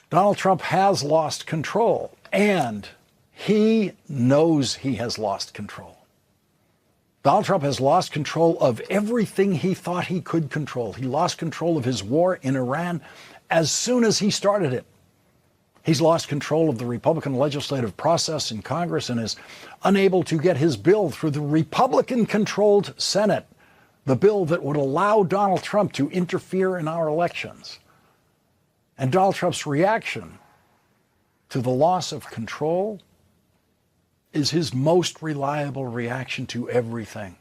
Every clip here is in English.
Donald Trump has lost control, and he knows he has lost control. Donald Trump has lost control of everything he thought he could control. He lost control of his war in Iran as soon as he started it. He's lost control of the Republican legislative process in Congress and is unable to get his bill through the Republican-controlled Senate, the bill that would allow Donald Trump to interfere in our elections. And Donald Trump's reaction to the loss of control is his most reliable reaction to everything.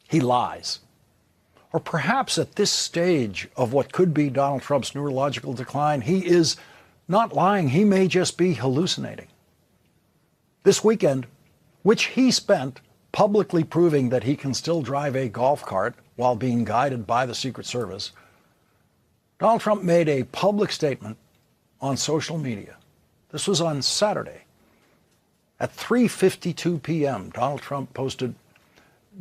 He lies. Or perhaps at this stage of what could be Donald Trump's neurological decline, he is not lying. He may just be hallucinating. This weekend, which he spent publicly proving that he can still drive a golf cart while being guided by the Secret Service, Donald Trump made a public statement on social media. This was on Saturday. At 3:52 p.m., Donald Trump posted,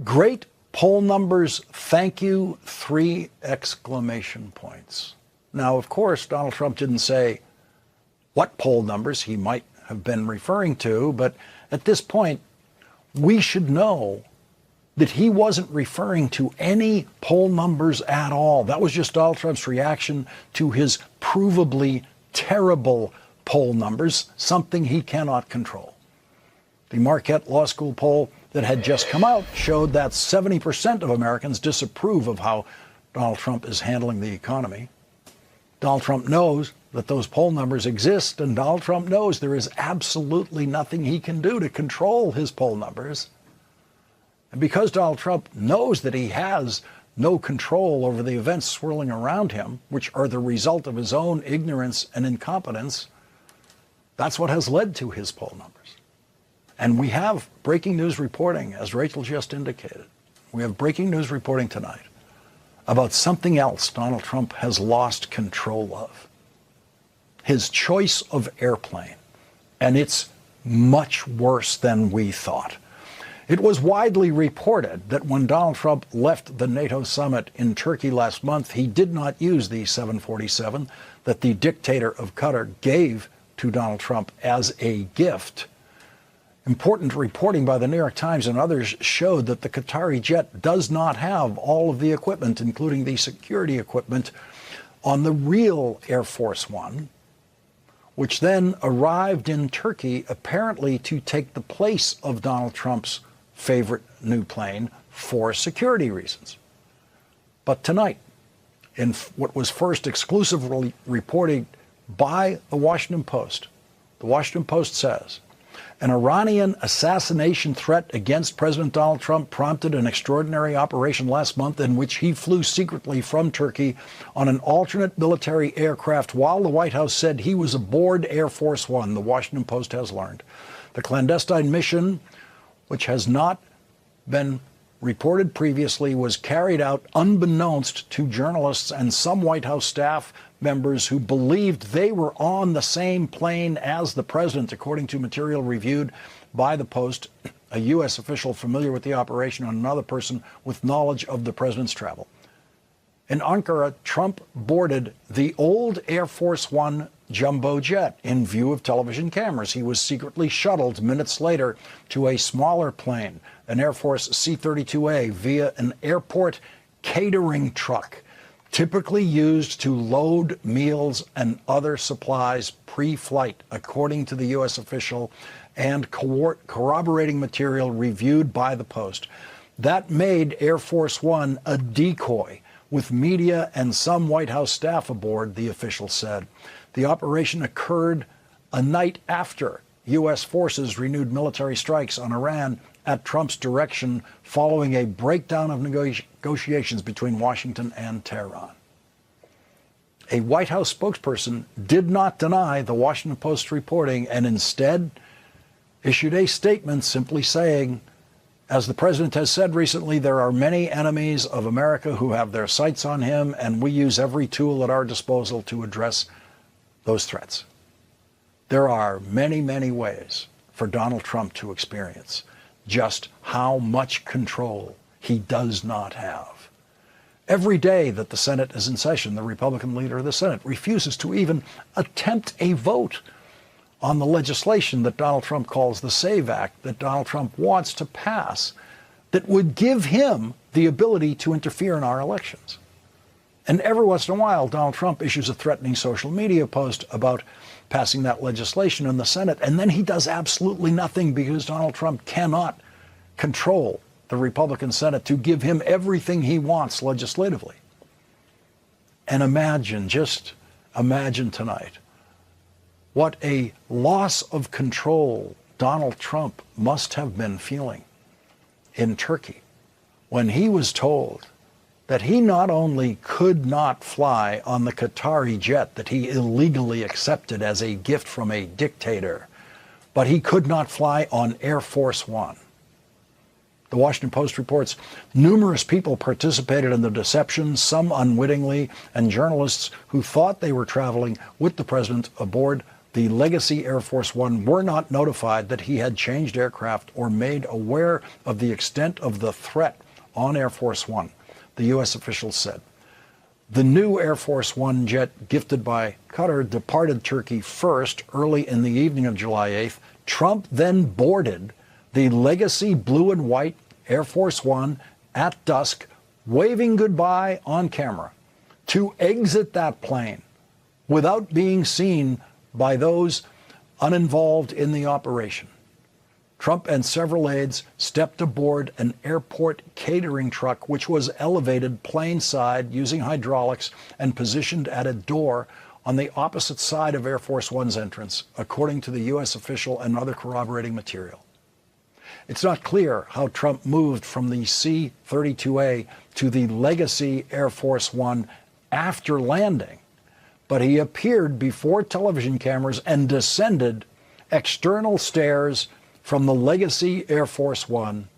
"Great poll numbers, thank you, 3 exclamation points." Now, of course, Donald Trump didn't say what poll numbers he might have been referring to, but at this point, we should know that he wasn't referring to any poll numbers at all. That was just Donald Trump's reaction to his provably terrible poll numbers, something he cannot control. The Marquette Law School poll that had just come out showed that 70% of Americans disapprove of how Donald Trump is handling the economy. Donald Trump knows that those poll numbers exist, and Donald Trump knows there is absolutely nothing he can do to control his poll numbers. And because Donald Trump knows that he has no control over the events swirling around him, which are the result of his own ignorance and incompetence, that's what has led to his poll numbers. And we have breaking news reporting, as Rachel just indicated. We have breaking news reporting tonight about something else Donald Trump has lost control of. His choice of airplane. And it's much worse than we thought. It was widely reported that when Donald Trump left the NATO summit in Turkey last month, he did not use the 747 that the dictator of Qatar gave to Donald Trump as a gift. Important reporting by the New York Times and others showed that the Qatari jet does not have all of the equipment, including the security equipment, on the real Air Force One, which then arrived in Turkey apparently to take the place of Donald Trump's favorite new plane for security reasons. But tonight, in what was first exclusively reported by the Washington Post says, an Iranian assassination threat against President Donald Trump prompted an extraordinary operation last month in which he flew secretly from Turkey on an alternate military aircraft while the White House said he was aboard Air Force One, the Washington Post has learned. The clandestine mission, which has not been reported previously, was carried out unbeknownst to journalists and some White House staff members who believed they were on the same plane as the president, according to material reviewed by the Post, a U.S. official familiar with the operation and another person with knowledge of the president's travel. In Ankara, Trump boarded the old Air Force One jumbo jet in view of television cameras. He was secretly shuttled minutes later to a smaller plane, an Air Force C-32A, via an airport catering truck, typically used to load meals and other supplies pre-flight, according to the U.S. official and corroborating material reviewed by the Post. That made Air Force One a decoy, with media and some White House staff aboard, the official said. The operation occurred a night after U.S. forces renewed military strikes on Iran at Trump's direction following a breakdown of negotiations between Washington and Tehran. A White House spokesperson did not deny the Washington Post's reporting and instead issued a statement simply saying, as the president has said recently, there are many enemies of America who have their sights on him, and we use every tool at our disposal to address those threats. There are many, many ways for Donald Trump to experience just how much control he does not have. Every day that the Senate is in session, the Republican leader of the Senate refuses to even attempt a vote on the legislation that Donald Trump calls the SAVE Act, that Donald Trump wants to pass, that would give him the ability to interfere in our elections. And every once in a while, Donald Trump issues a threatening social media post about passing that legislation in the Senate, and then he does absolutely nothing because Donald Trump cannot control the Republican Senate to give him everything he wants legislatively. And imagine, just imagine tonight, what a loss of control Donald Trump must have been feeling in Turkey when he was told that he not only could not fly on the Qatari jet that he illegally accepted as a gift from a dictator, but he could not fly on Air Force One. The Washington Post reports numerous people participated in the deception, some unwittingly, and journalists who thought they were traveling with the president aboard the Legacy Air Force One were not notified that he had changed aircraft or made aware of the extent of the threat on Air Force One, the U.S. officials said. The new Air Force One jet gifted by Qatar departed Turkey first early in the evening of July 8th. Trump then boarded the Legacy blue and white Air Force One at dusk, waving goodbye on camera, to exit that plane without being seen by those uninvolved in the operation. Trump and several aides stepped aboard an airport catering truck, which was elevated plane side using hydraulics and positioned at a door on the opposite side of Air Force One's entrance, according to the U.S. official and other corroborating material. It's not clear how Trump moved from the C-32A to the Legacy Air Force One after landing, but he appeared before television cameras and descended external stairs from the Legacy Air Force One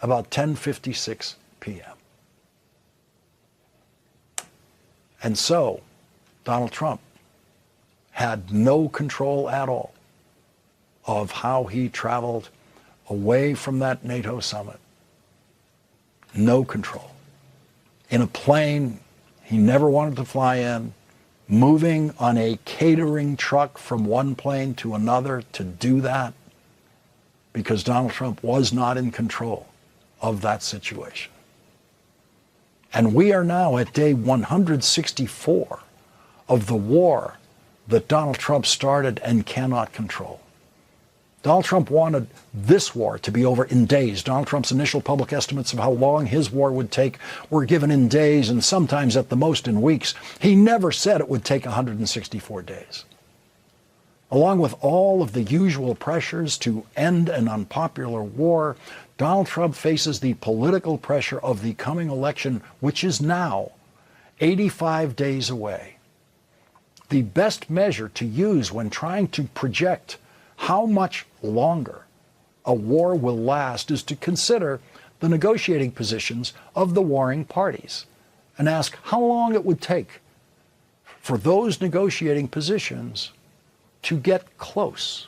about 10:56 p.m. And so Donald Trump had no control at all of how he traveled away from that NATO summit. No control. In a plane he never wanted to fly in, moving on a catering truck from one plane to another to do that, because Donald Trump was not in control of that situation. And we are now at day 164 of the war that Donald Trump started and cannot control. Donald Trump wanted this war to be over in days. Donald Trump's initial public estimates of how long his war would take were given in days and sometimes at the most in weeks. He never said it would take 164 days. Along with all of the usual pressures to end an unpopular war, Donald Trump faces the political pressure of the coming election, which is now 85 days away. The best measure to use when trying to project how much longer a war will last is to consider the negotiating positions of the warring parties and ask how long it would take for those negotiating positions to get close.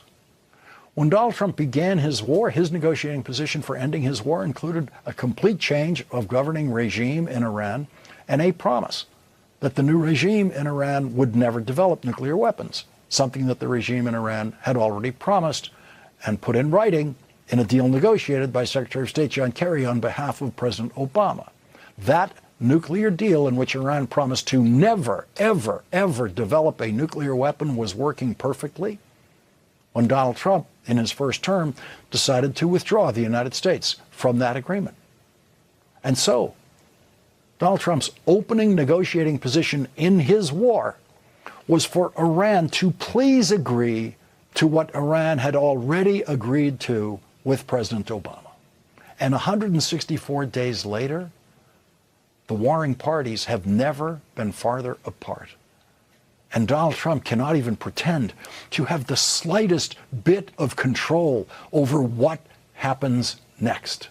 When Donald Trump began his war, his negotiating position for ending his war included a complete change of governing regime in Iran and a promise that the new regime in Iran would never develop nuclear weapons, something that the regime in Iran had already promised and put in writing in a deal negotiated by Secretary of State John Kerry on behalf of President Obama. That nuclear deal, in which Iran promised to never, ever, ever develop a nuclear weapon, was working perfectly when Donald Trump, in his first term, decided to withdraw the United States from that agreement. And so, Donald Trump's opening negotiating position in his war was for Iran to please agree to what Iran had already agreed to with President Obama. And 164 days later, the warring parties have never been farther apart. And Donald Trump cannot even pretend to have the slightest bit of control over what happens next.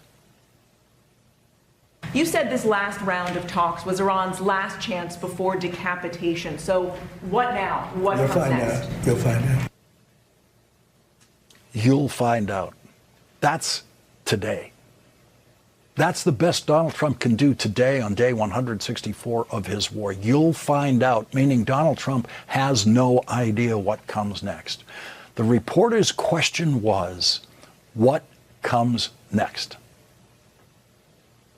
You said this last round of talks was Iran's last chance before decapitation. So what now? What comes next? You'll find out. You'll find out. That's today. That's the best Donald Trump can do today on day 164 of his war. You'll find out, meaning Donald Trump has no idea what comes next. The reporter's question was, what comes next?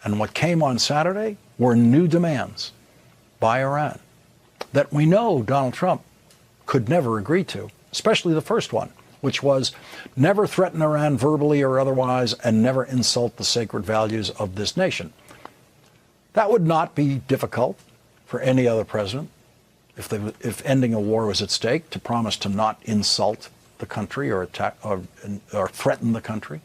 And what came on Saturday were new demands by Iran that we know Donald Trump could never agree to, especially the first one, which was never threaten Iran verbally or otherwise and never insult the sacred values of this nation. That would not be difficult for any other president if ending a war was at stake, to promise to not insult the country or attack or threaten the country.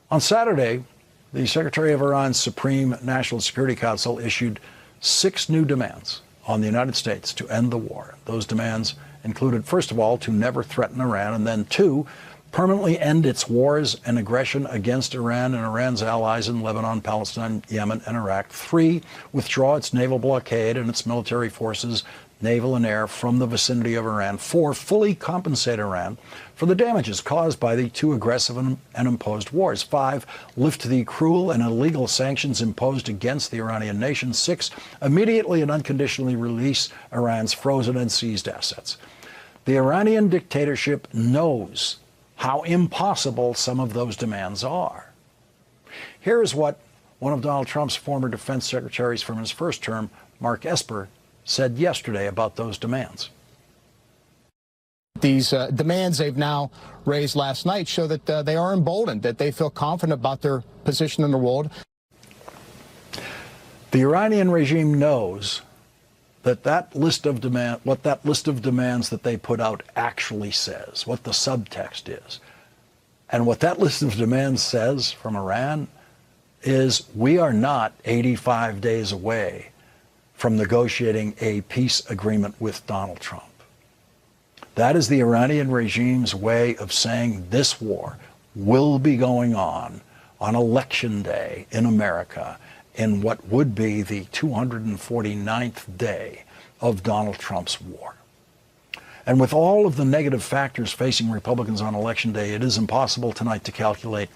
On Saturday, the Secretary of Iran's Supreme National Security Council issued 6 new demands on the United States to end the war. Those demands included, first of all, to never threaten Iran, and then 2, permanently end its wars and aggression against Iran and Iran's allies in Lebanon, Palestine, Yemen, and Iraq. 3, withdraw its naval blockade and its military forces, naval and air, from the vicinity of Iran. 4, fully compensate Iran for the damages caused by the 2 aggressive and imposed wars. 5, lift the cruel and illegal sanctions imposed against the Iranian nation. 6, immediately and unconditionally release Iran's frozen and seized assets. The Iranian dictatorship knows how impossible some of those demands are. Here is what one of Donald Trump's former defense secretaries from his first term, Mark Esper, said yesterday about those demands. These demands they've now raised last night show that they are emboldened, that they feel confident about their position in the world. The Iranian regime knows that that list of demands that they put out actually says, what the subtext is. And what that list of demands says from Iran is, we are not 85 days away from negotiating a peace agreement with Donald Trump. That is the Iranian regime's way of saying this war will be going on election day in America, in what would be the 249th day of Donald Trump's war. And with all of the negative factors facing Republicans on election day, it is impossible tonight to calculate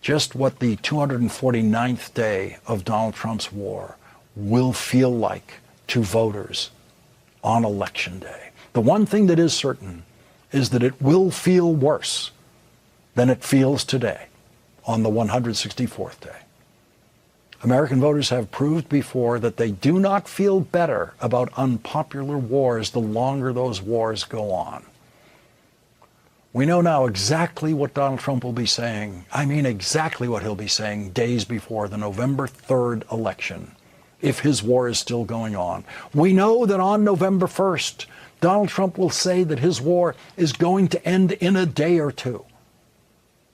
just what the 249th day of Donald Trump's war will feel like to voters on election day. The one thing that is certain is that it will feel worse than it feels today on the 164th day. American voters have proved before that they do not feel better about unpopular wars the longer those wars go on. We know now exactly what Donald Trump will be saying. I mean exactly what he'll be saying days before the November 3rd election, if his war is still going on. We know that on November 1st, Donald Trump will say that his war is going to end in a day or 2.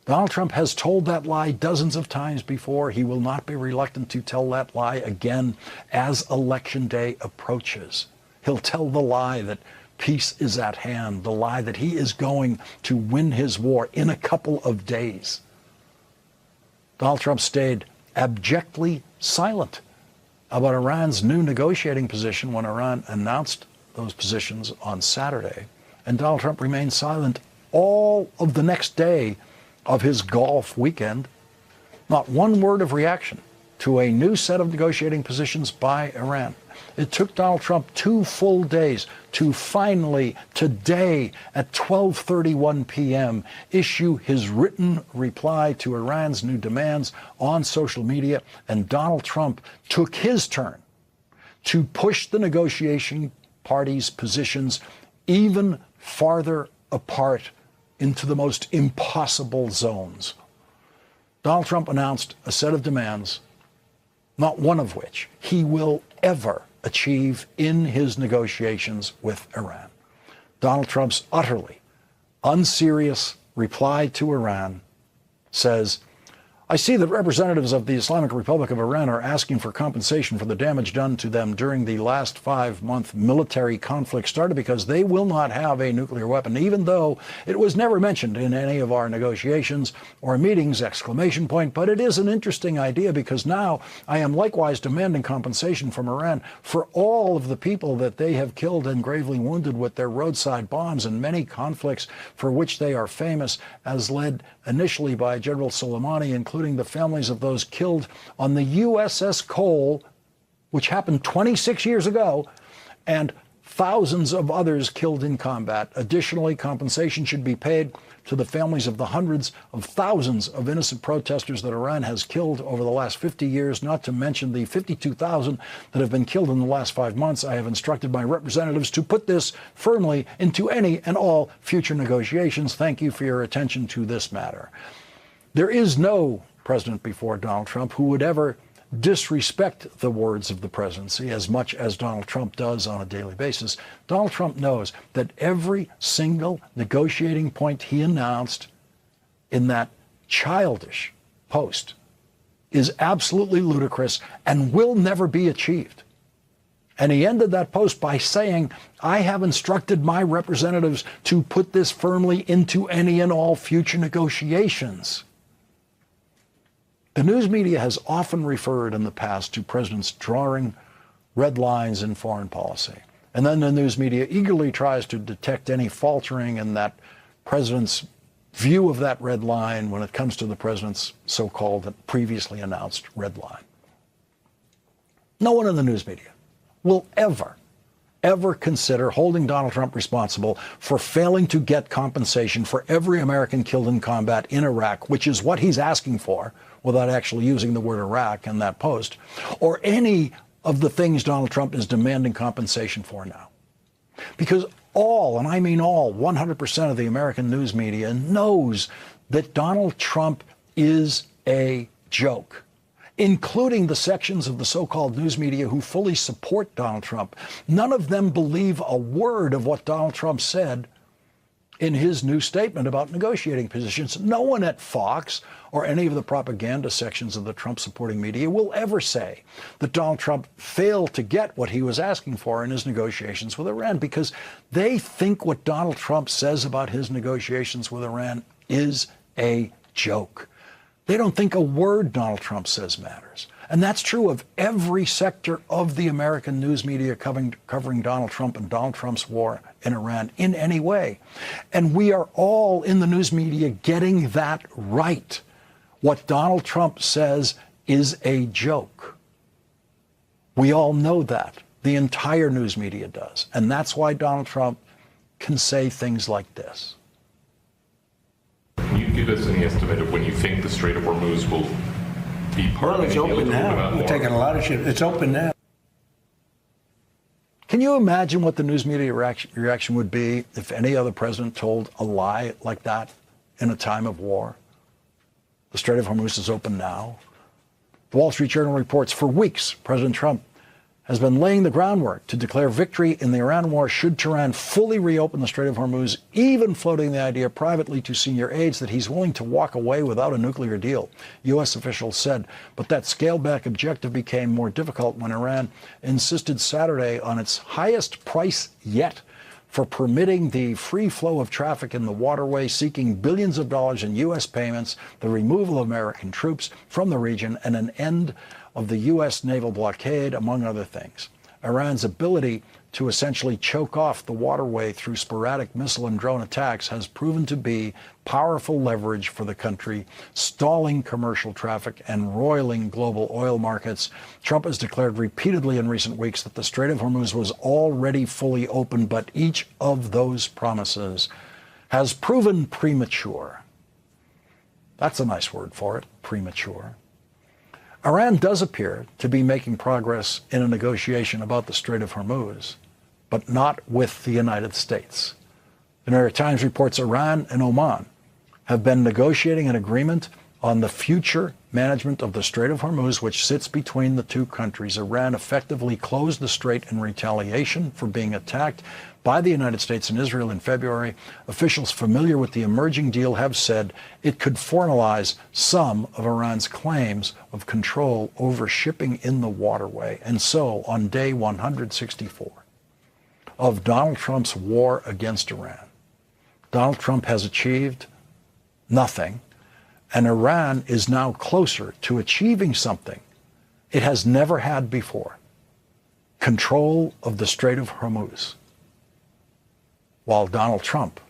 Donald Trump has told that lie dozens of times before. He will not be reluctant to tell that lie again as election day approaches. He'll tell the lie that peace is at hand, the lie that he is going to win his war in a couple of days. Donald Trump stayed abjectly silent about Iran's new negotiating position when Iran announced those positions on Saturday. And Donald Trump remained silent all of the next day of his golf weekend. Not one word of reaction to a new set of negotiating positions by Iran. It took Donald Trump 2 full days to finally, today at 12:31 p.m., issue his written reply to Iran's new demands on social media. And Donald Trump took his turn to push the negotiation parties' positions even farther apart into the most impossible zones. Donald Trump announced a set of demands, not one of which he will ever achieve in his negotiations with Iran. Donald Trump's utterly unserious reply to Iran says, I see that representatives of the Islamic Republic of Iran are asking for compensation for the damage done to them during the last 5-month military conflict started because they will not have a nuclear weapon, even though it was never mentioned in any of our negotiations or meetings, ! But it is an interesting idea because now I am likewise demanding compensation from Iran for all of the people that they have killed and gravely wounded with their roadside bombs in many conflicts for which they are famous, as led initially by General Soleimani, including including the families of those killed on the USS Cole, which happened 26 years ago, and thousands of others killed in combat. Additionally, compensation should be paid to the families of the hundreds of thousands of innocent protesters that Iran has killed over the last 50 years, not to mention the 52,000 that have been killed in the last 5 months. I have instructed my representatives to put this firmly into any and all future negotiations. Thank you for your attention to this matter. There is no president before Donald Trump who would ever disrespect the words of the presidency as much as Donald Trump does on a daily basis. Donald Trump knows that every single negotiating point he announced in that childish post is absolutely ludicrous and will never be achieved. And he ended that post by saying, I have instructed my representatives to put this firmly into any and all future negotiations. The news media has often referred in the past to presidents drawing red lines in foreign policy. And then the news media eagerly tries to detect any faltering in that president's view of that red line when it comes to the president's so-called previously announced red line. No one in the news media will ever consider holding Donald Trump responsible for failing to get compensation for every American killed in combat in Iraq, which is what he's asking for, without actually using the word Iraq in that post, or any of the things Donald Trump is demanding compensation for now. Because all, and I mean all, 100% of the American news media knows that Donald Trump is a joke, including the sections of the so-called news media who fully support Donald Trump. None of them believe a word of what Donald Trump said in his new statement about negotiating positions. No one at Fox or any of the propaganda sections of the Trump-supporting media will ever say that Donald Trump failed to get what he was asking for in his negotiations with Iran, because they think what Donald Trump says about his negotiations with Iran is a joke. They don't think a word Donald Trump says matters. And that's true of every sector of the American news media covering Donald Trump and Donald Trump's war in Iran in any way. And we are all in the news media getting that right. What Donald Trump says is a joke. We all know that. The entire news media does. And that's why Donald Trump can say things like this. Can you give us any estimate of when you think the Strait of Hormuz will be part of it's open now. We're taking a lot of shit. It's open now. Can you imagine what the news media reaction would be if any other president told a lie like that in a time of war? The Strait of Hormuz is open now. The Wall Street Journal reports for weeks President Trump has been laying the groundwork to declare victory in the Iran war should Tehran fully reopen the Strait of Hormuz, even floating the idea privately to senior aides that he's willing to walk away without a nuclear deal, U.S. officials said. But that scaled-back objective became more difficult when Iran insisted Saturday on its highest price yet for permitting the free flow of traffic in the waterway, seeking billions of dollars in U.S. payments, the removal of American troops from the region, and an end of the U.S. naval blockade, among other things. Iran's ability to essentially choke off the waterway through sporadic missile and drone attacks has proven to be powerful leverage for the country, stalling commercial traffic and roiling global oil markets. Trump has declared repeatedly in recent weeks that the Strait of Hormuz was already fully open, but each of those promises has proven premature. That's a nice word for it, premature. Iran does appear to be making progress in a negotiation about the Strait of Hormuz, but not with the United States. The New York Times reports Iran and Oman have been negotiating an agreement on the future management of the Strait of Hormuz, which sits between the two countries. Iran effectively closed the strait in retaliation for being attacked by the United States and Israel in February. Officials familiar with the emerging deal have said it could formalize some of Iran's claims of control over shipping in the waterway. And so, on day 164 of Donald Trump's war against Iran, Donald Trump has achieved nothing, and Iran is now closer to achieving something it has never had before: control of the Strait of Hormuz, while Donald Trump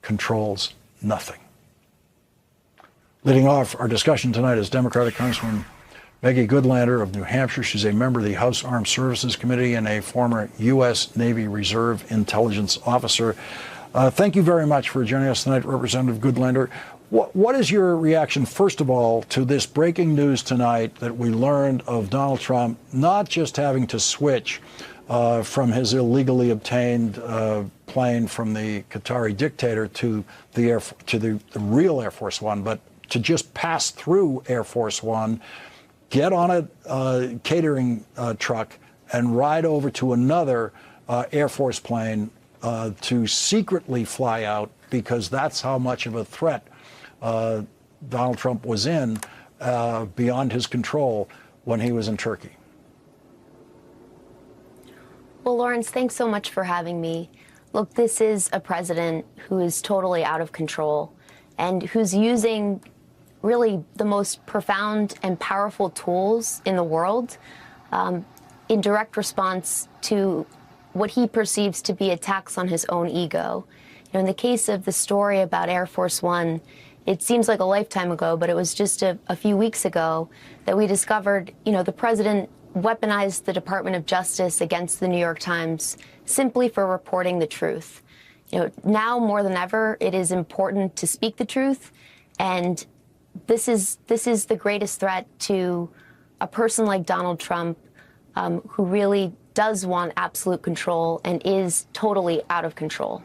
controls nothing. Leading off our discussion tonight is Democratic Congresswoman Maggie Goodlander of New Hampshire. She's a member of the House Armed Services Committee and a former U.S. Navy Reserve intelligence officer. Thank you very much for joining us tonight, Representative Goodlander. What is your reaction, first of all, to this breaking news tonight that we learned of Donald Trump not just having to switch from his illegally obtained plane from the Qatari dictator to the real Air Force One, but to just pass through Air Force One, get on a catering truck, and ride over to another Air Force plane to secretly fly out, because that's how much of a threat Donald Trump was in beyond his control when he was in Turkey. Well, Lawrence, thanks so much for having me. Look, this is a president who is totally out of control and who's using really the most profound and powerful tools in the world in direct response to what he perceives to be attacks on his own ego. You know, in the case of the story about Air Force One, it seems like a lifetime ago, but it was just a few weeks ago that we discovered, you know, the president weaponized the Department of Justice against the New York Times simply for reporting the truth. You know, now more than ever, it is important to speak the truth, and this is the greatest threat to a person like Donald Trump, who really does want absolute control and is totally out of control.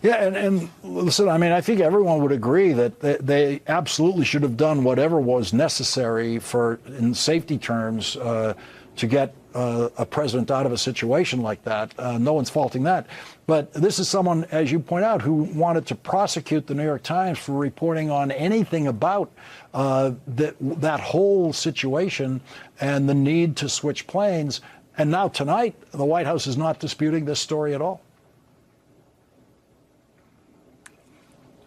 Yeah, and listen, I mean, I think everyone would agree that they absolutely should have done whatever was necessary in safety terms, to get a president out of a situation like that. No one's faulting that. But this is someone, as you point out, who wanted to prosecute the New York Times for reporting on anything about that whole situation and the need to switch planes. And now tonight, the White House is not disputing this story at all.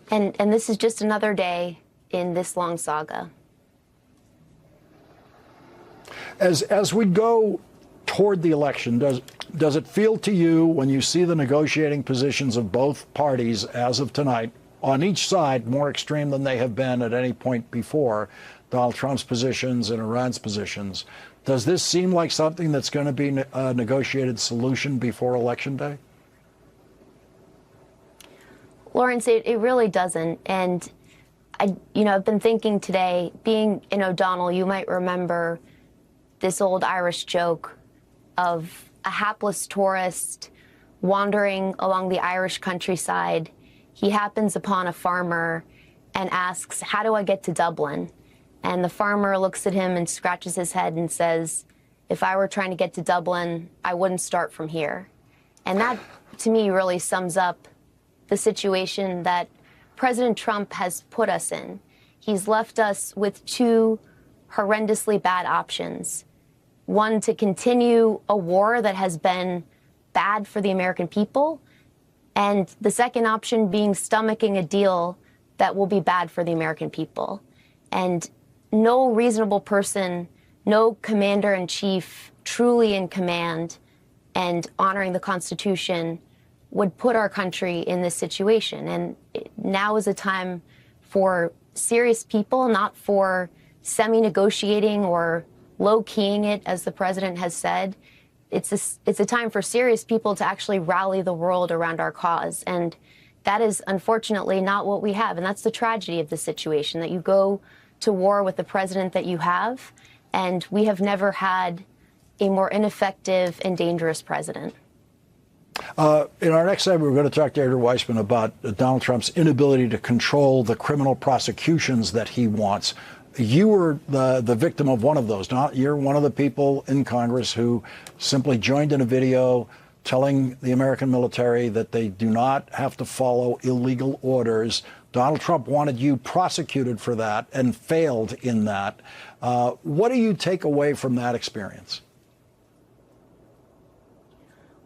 And this is just another day in this long saga. As we go toward the election, does it feel to you, when you see the negotiating positions of both parties as of tonight, on each side more extreme than they have been at any point before, Donald Trump's positions and Iran's positions, does this seem like something that's going to be a negotiated solution before Election Day? Lawrence, it really doesn't. And I've been thinking today, being in O'Donnell, you might remember this old Irish joke of a hapless tourist wandering along the Irish countryside. He happens upon a farmer and asks, "How do I get to Dublin?" And the farmer looks at him and scratches his head and says, "If I were trying to get to Dublin, I wouldn't start from here." And that, to me, really sums up the situation that President Trump has put us in. He's left us with two horrendously bad options. One, to continue a war that has been bad for the American people, and the second option being stomaching a deal that will be bad for the American people. And no reasonable person, no commander-in-chief truly in command and honoring the Constitution would put our country in this situation. And now is a time for serious people, not for semi-negotiating or low-keying it, as the president has said. It's a time for serious people to actually rally the world around our cause. And that is unfortunately not what we have. And that's the tragedy of the situation, that you go to war with the president that you have, and we have never had a more ineffective and dangerous president. In our next segment, we're going to talk to Edgar Weissman about Donald Trump's inability to control the criminal prosecutions that he wants. You were the victim of one of those. You're one of the people in Congress who simply joined in a video telling the American military that they do not have to follow illegal orders. Donald Trump wanted you prosecuted for that and failed in that. What do you take away from that experience?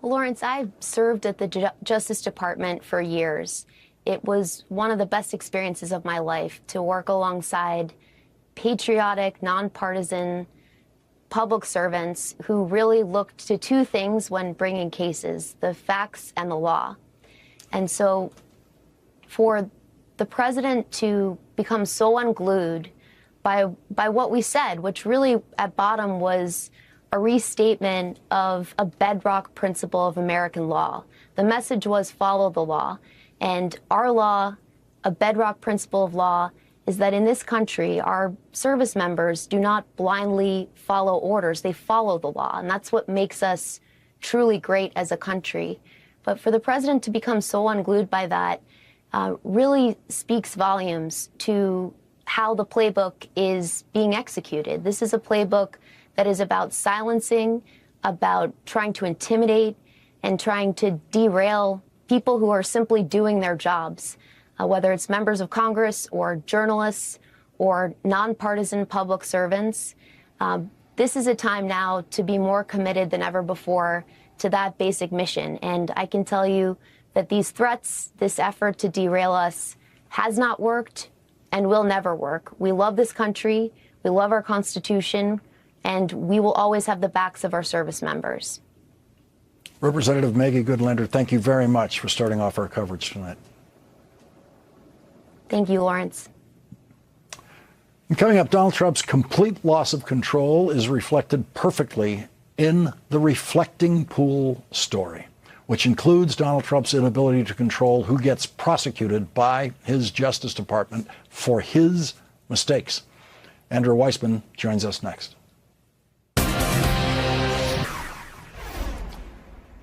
Well, Lawrence, I served at the Justice Department for years. It was one of the best experiences of my life to work alongside patriotic, nonpartisan public servants who really looked to two things when bringing cases: the facts and the law. And so for the president to become so unglued by what we said, which really at bottom was a restatement of a bedrock principle of American law. The message was follow the law. And our law, a bedrock principle of law, is that in this country, our service members do not blindly follow orders. They follow the law. And that's what makes us truly great as a country. But for the president to become so unglued by that really speaks volumes to how the playbook is being executed. This is a playbook that is about silencing, about trying to intimidate, and trying to derail people who are simply doing their jobs, whether it's members of Congress or journalists or nonpartisan public servants. This is a time now to be more committed than ever before to that basic mission. And I can tell you that these threats, this effort to derail us, has not worked and will never work. We love this country, we love our Constitution, and we will always have the backs of our service members. Representative Maggie Goodlander, thank you very much for starting off our coverage tonight. Thank you, Lawrence. And coming up, Donald Trump's complete loss of control is reflected perfectly in the reflecting pool story, which includes Donald Trump's inability to control who gets prosecuted by his Justice Department for his mistakes. Andrew Weissman joins us next.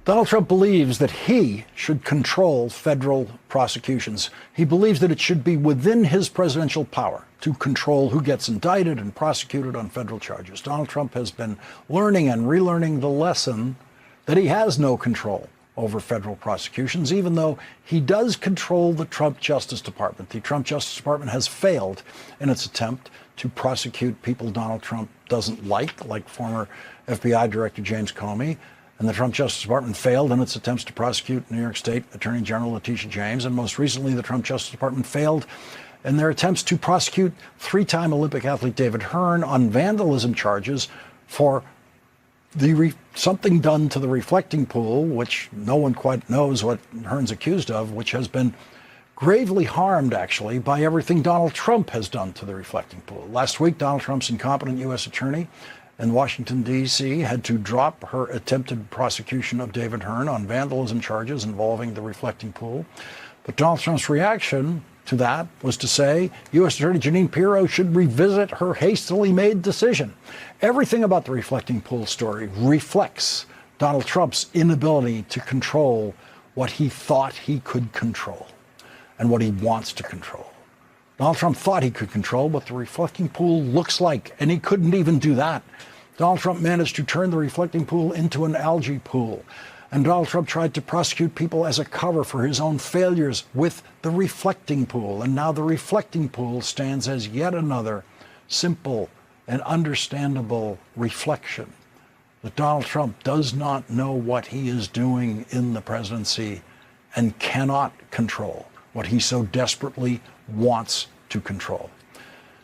Donald Trump believes that he should control federal prosecutions. He believes that it should be within his presidential power to control who gets indicted and prosecuted on federal charges. Donald Trump has been learning and relearning the lesson that he has no control over federal prosecutions, even though he does control the Trump Justice Department. The Trump Justice Department has failed in its attempt to prosecute people Donald Trump doesn't like former FBI Director James Comey. And the Trump Justice Department failed in its attempts to prosecute New York State Attorney General Letitia James. And most recently, the Trump Justice Department failed in their attempts to prosecute three-time Olympic athlete David Hearn on vandalism charges for something done to the reflecting pool, which no one quite knows what Hearn's accused of, which has been gravely harmed, actually, by everything Donald Trump has done to the reflecting pool. Last week, Donald Trump's incompetent U.S. attorney in Washington, D.C., had to drop her attempted prosecution of David Hearn on vandalism charges involving the reflecting pool. But Donald Trump's reaction to that was to say U.S. Attorney Jeanine Pirro should revisit her hastily made decision. Everything about the reflecting pool story reflects Donald Trump's inability to control what he thought he could control and what he wants to control. Donald Trump thought he could control what the reflecting pool looks like, and he couldn't even do that. Donald Trump managed to turn the reflecting pool into an algae pool. And Donald Trump tried to prosecute people as a cover for his own failures with the reflecting pool. And now the reflecting pool stands as yet another simple and understandable reflection that Donald Trump does not know what he is doing in the presidency and cannot control what he so desperately wants to control.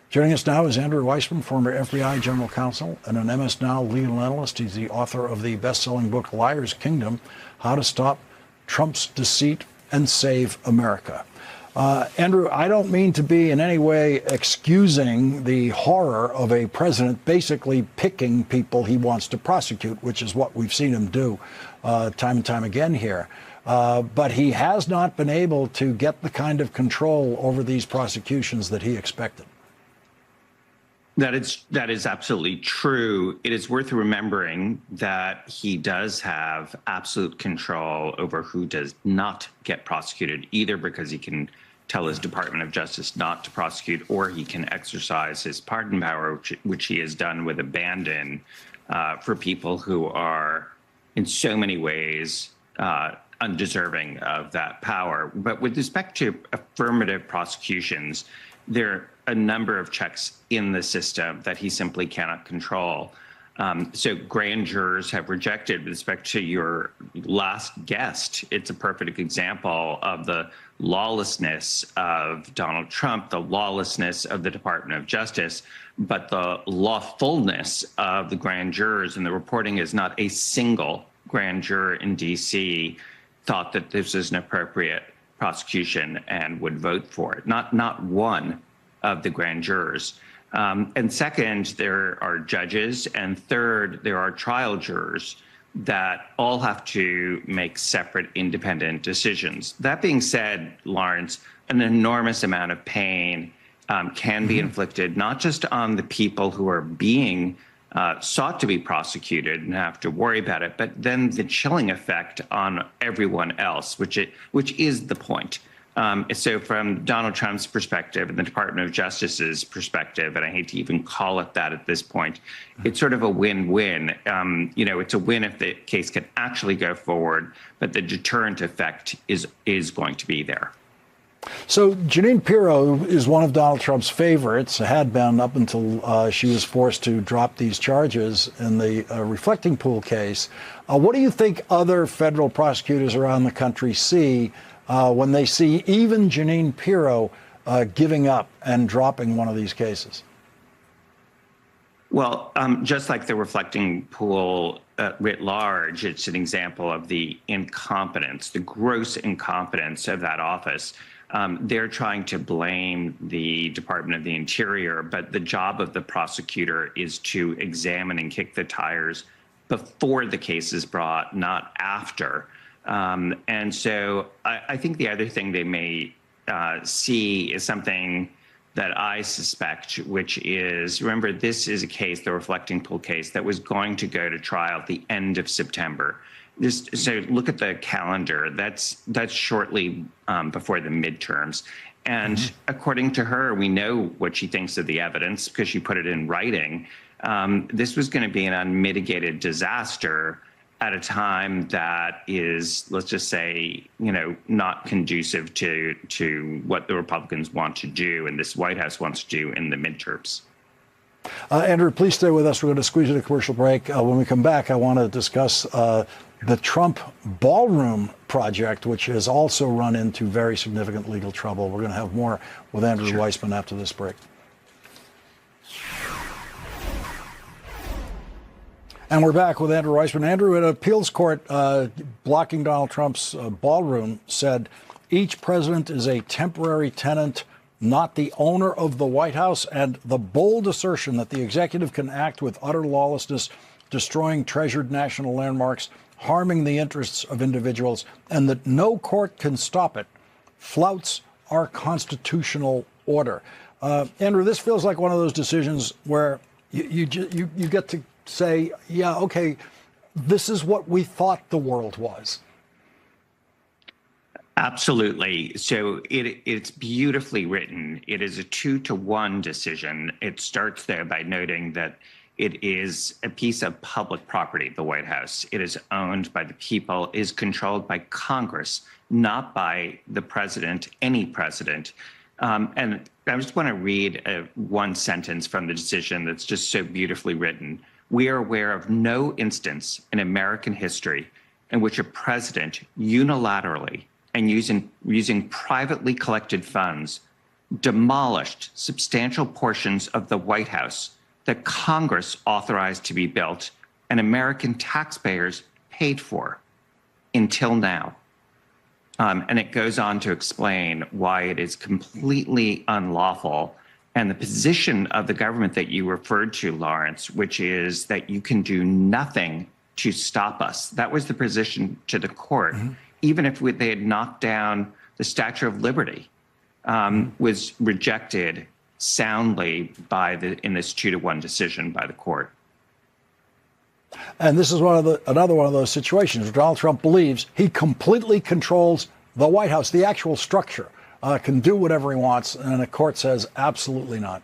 Joining us now is Andrew Weissman, former FBI general counsel and an MSNOW legal analyst. He's the author of the best-selling book, Liar's Kingdom, How to Stop Trump's Deceit and Save America. Andrew, I don't mean to be in any way excusing the horror of a president basically picking people he wants to prosecute, which is what we've seen him do time and time again here. But he has not been able to get the kind of control over these prosecutions that he expected. That is absolutely true. It is worth remembering that he does have absolute control over who does not get prosecuted, either because he can tell his Department of Justice not to prosecute, or he can exercise his pardon power, which he has done with abandon for people who are in so many ways undeserving of that power. But with respect to affirmative prosecutions, there are a number of checks in the system that he simply cannot control. So grand jurors have rejected. With respect to your last guest, it's a perfect example of the lawlessness of Donald Trump, the lawlessness of the Department of Justice, but the lawfulness of the grand jurors. And the reporting is not a single grand juror in D.C. thought that this is an appropriate prosecution and would vote for it. Not one of the grand jurors. And second, there are judges. And third, there are trial jurors that all have to make separate independent decisions. That being said, Lawrence, an enormous amount of pain can be inflicted, not just on the people who are being sought to be prosecuted and have to worry about it, but then the chilling effect on everyone else, which is the point. So from Donald Trump's perspective and the Department of Justice's perspective, and I hate to even call it that at this point, it's sort of a win-win. It's a win if the case can actually go forward, but the deterrent effect is going to be there. So Jeanine Pirro is one of Donald Trump's favorites, had been up until she was forced to drop these charges in the reflecting pool case. What do you think other federal prosecutors around the country see when they see even Jeanine Pirro giving up and dropping one of these cases? Well, just like the reflecting pool writ large, it's an example of the incompetence, the gross incompetence of that office. They're trying to blame the Department of the Interior, but the job of the prosecutor is to examine and kick the tires before the case is brought, not after. And so I think the other thing they may see is something that I suspect, which is, remember, this is a case, the reflecting pool case, that was going to go to trial at the end of September. So look at the calendar. That's shortly before the midterms. And according to her, we know what she thinks of the evidence because she put it in writing. This was going to be an unmitigated disaster at a time that is, let's just say, not conducive to what the Republicans want to do and this White House wants to do in the midterms. Andrew, please stay with us. We're going to squeeze in a commercial break. When we come back, I want to discuss the Trump ballroom project, which has also run into very significant legal trouble. We're going to have more with Andrew Weissmann after this break. And we're back with Andrew Weissmann. Andrew, an appeals court blocking Donald Trump's ballroom said each president is a temporary tenant, not the owner of the White House, and the bold assertion that the executive can act with utter lawlessness, destroying treasured national landmarks, harming the interests of individuals, and that no court can stop it, flouts our constitutional order. Andrew, this feels like one of those decisions where you get to say, yeah, okay, this is what we thought the world was. Absolutely. So it's beautifully written. It is a 2-to-1 decision. It starts there by noting that it is a piece of public property, the White House. It is owned by the people, is controlled by Congress, not by the president, any president. And I just want to read one sentence from the decision that's just so beautifully written. We are aware of no instance in American history in which a president unilaterally and using privately collected funds demolished substantial portions of the White House that Congress authorized to be built and American taxpayers paid for until now. And it goes on to explain why it is completely unlawful. And the position of the government that you referred to, Lawrence, which is that you can do nothing to stop us. That was the position to the court, even if they had knocked down the Statue of Liberty, was rejected soundly in this 2-to-1 decision by the court. And this is another one of those situations where Donald Trump believes he completely controls the White House, the actual structure, can do whatever he wants, and the court says absolutely not.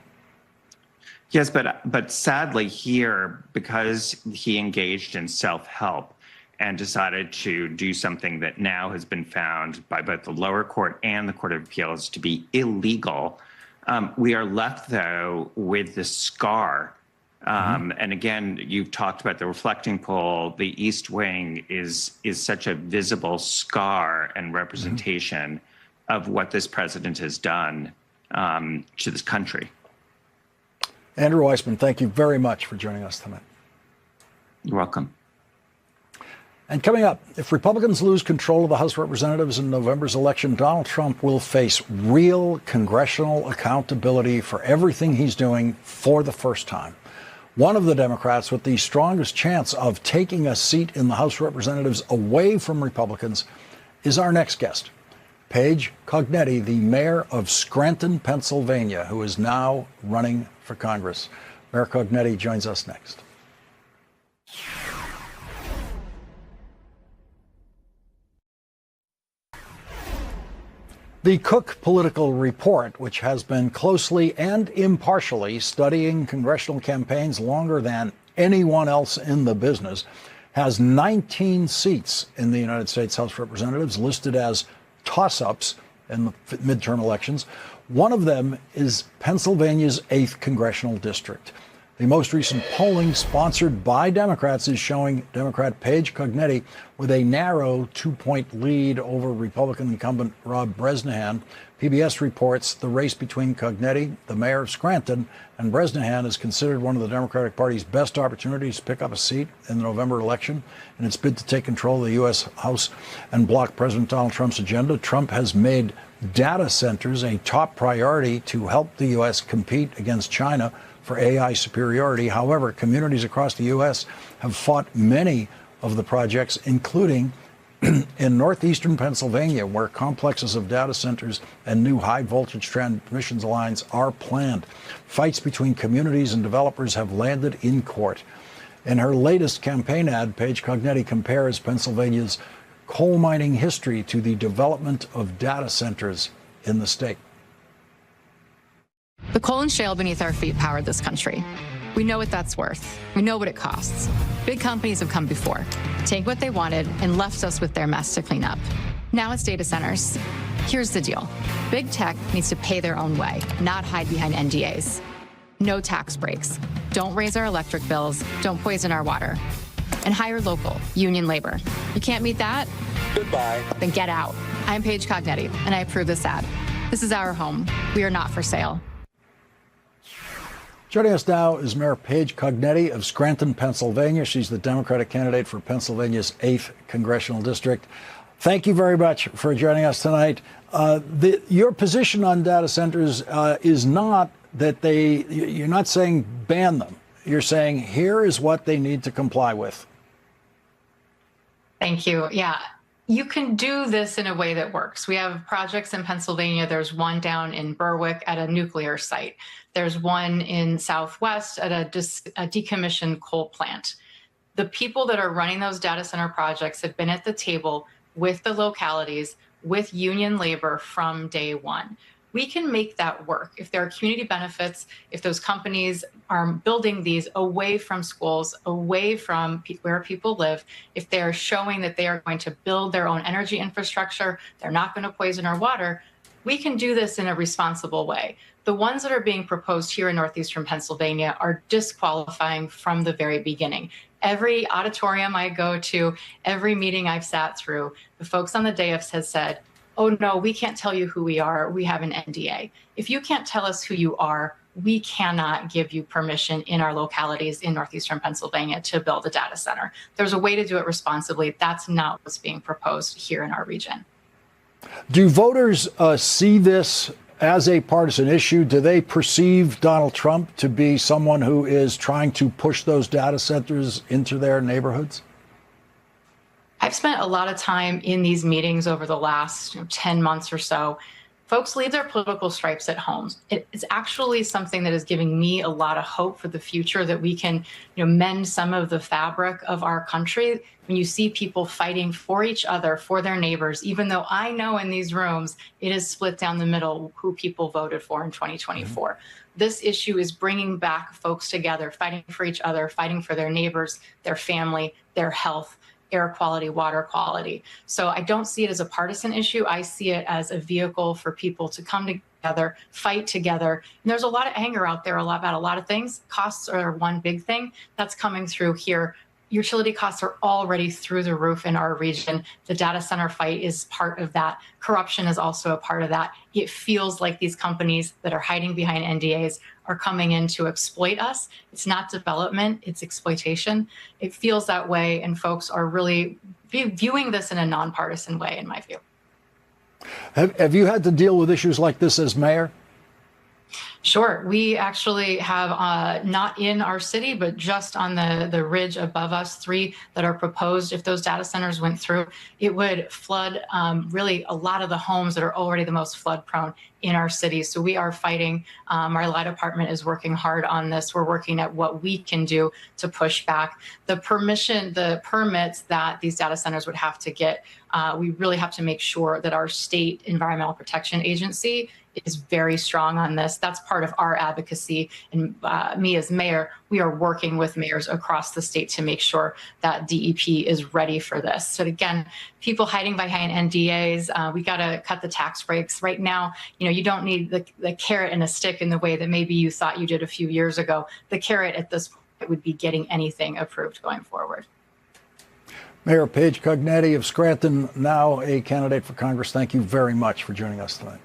Yes, but sadly here, because he engaged in self-help and decided to do something that now has been found by both the lower court and the Court of Appeals to be illegal, we are left, though, with the scar. And again, you've talked about the reflecting poll. The East Wing is such a visible scar and representation of what this president has done to this country. Andrew Weissmann, thank you very much for joining us tonight. You're welcome. And coming up, if Republicans lose control of the House of Representatives in November's election, Donald Trump will face real congressional accountability for everything he's doing for the first time. One of the Democrats with the strongest chance of taking a seat in the House of Representatives away from Republicans is our next guest, Paige Cognetti, the mayor of Scranton, Pennsylvania, who is now running for Congress. Mayor Cognetti joins us next. The Cook Political Report, which has been closely and impartially studying congressional campaigns longer than anyone else in the business, has 19 seats in the United States House of Representatives listed as toss-ups in the midterm elections. One of them is Pennsylvania's 8th congressional district. The most recent polling, sponsored by Democrats, is showing Democrat Paige Cognetti with a narrow 2-point lead over Republican incumbent Rob Bresnahan. PBS reports the race between Cognetti, the mayor of Scranton, and Bresnahan is considered one of the Democratic Party's best opportunities to pick up a seat in the November election. In its bid to take control of the U.S. House and block President Donald Trump's agenda, Trump has made data centers a top priority to help the U.S. compete against China for AI superiority. However, communities across the U.S. have fought many of the projects, including in northeastern Pennsylvania, where complexes of data centers and new high-voltage transmission lines are planned. Fights between communities and developers have landed in court. In her latest campaign ad, Paige Cognetti compares Pennsylvania's coal mining history to the development of data centers in the state. The coal and shale beneath our feet powered this country. We know what that's worth. We know what it costs. Big companies have come before, take what they wanted, and left us with their mess to clean up. Now it's data centers. Here's the deal. Big tech needs to pay their own way, not hide behind NDAs. No tax breaks. Don't raise our electric bills. Don't poison our water. And hire local, union labor. You can't meet that? Goodbye. Then get out. I'm Paige Cognetti, and I approve this ad. This is our home. We are not for sale. Joining us now is Mayor Paige Cognetti of Scranton, Pennsylvania. She's the Democratic candidate for Pennsylvania's 8th congressional district. Thank you very much for joining us tonight. Your position on data centers is not that you're not saying ban them. You're saying here is what they need to comply with. Thank you. Yeah. You can do this in a way that works. We have projects in Pennsylvania. There's one down in Berwick at a nuclear site. There's one in Southwest at a decommissioned coal plant. The people that are running those data center projects have been at the table with the localities, with union labor from day one. We can make that work. If there are community benefits, if those companies are building these away from schools, away from where people live, if they're showing that they are going to build their own energy infrastructure, they're not going to poison our water, we can do this in a responsible way. The ones that are being proposed here in northeastern Pennsylvania are disqualifying from the very beginning. Every auditorium I go to, every meeting I've sat through, the folks on the dais has said, oh no, we can't tell you who we are. We have an NDA. If you can't tell us who you are, we cannot give you permission in our localities in northeastern Pennsylvania to build a data center. There's a way to do it responsibly. That's not what's being proposed here in our region. Do voters see this as a partisan issue? Do they perceive Donald Trump to be someone who is trying to push those data centers into their neighborhoods? I've spent a lot of time in these meetings over the last 10 months or so. Folks leave their political stripes at home. It's actually something that is giving me a lot of hope for the future, that we can mend some of the fabric of our country. When you see people fighting for each other, for their neighbors, even though I know in these rooms it is split down the middle who people voted for in 2024. This issue is bringing back folks together, fighting for each other, fighting for their neighbors, their family, their health, air quality, water quality. So I don't see it as a partisan issue. I see it as a vehicle for people to come together, fight together. And there's a lot of anger out there about a lot of things. Costs are one big thing that's coming through here. Utility costs are already through the roof in our region. The data center fight is part of that. Corruption is also a part of that. It feels like these companies that are hiding behind NDAs are coming in to exploit us. It's not development, it's exploitation. It feels that way, and folks are really viewing this in a nonpartisan way, in my view. Have you had to deal with issues like this as mayor? Sure. We actually have, not in our city, but just on the ridge above us, 3 that are proposed. If those data centers went through, it would flood really a lot of the homes that are already the most flood prone in our city. So we are fighting. Our law department is working hard on this. We're working at what we can do to push back. The permits that these data centers would have to get, we really have to make sure that our state environmental protection agency is very strong on this. That's part of our advocacy. And me as mayor, we are working with mayors across the state to make sure that DEP is ready for this. So again, people hiding behind NDAs, we got to cut the tax breaks. Right now, you don't need the carrot and a stick in the way that maybe you thought you did a few years ago. The carrot at this point would be getting anything approved going forward. Mayor Paige Cognetti of Scranton, now a candidate for Congress, thank you very much for joining us tonight.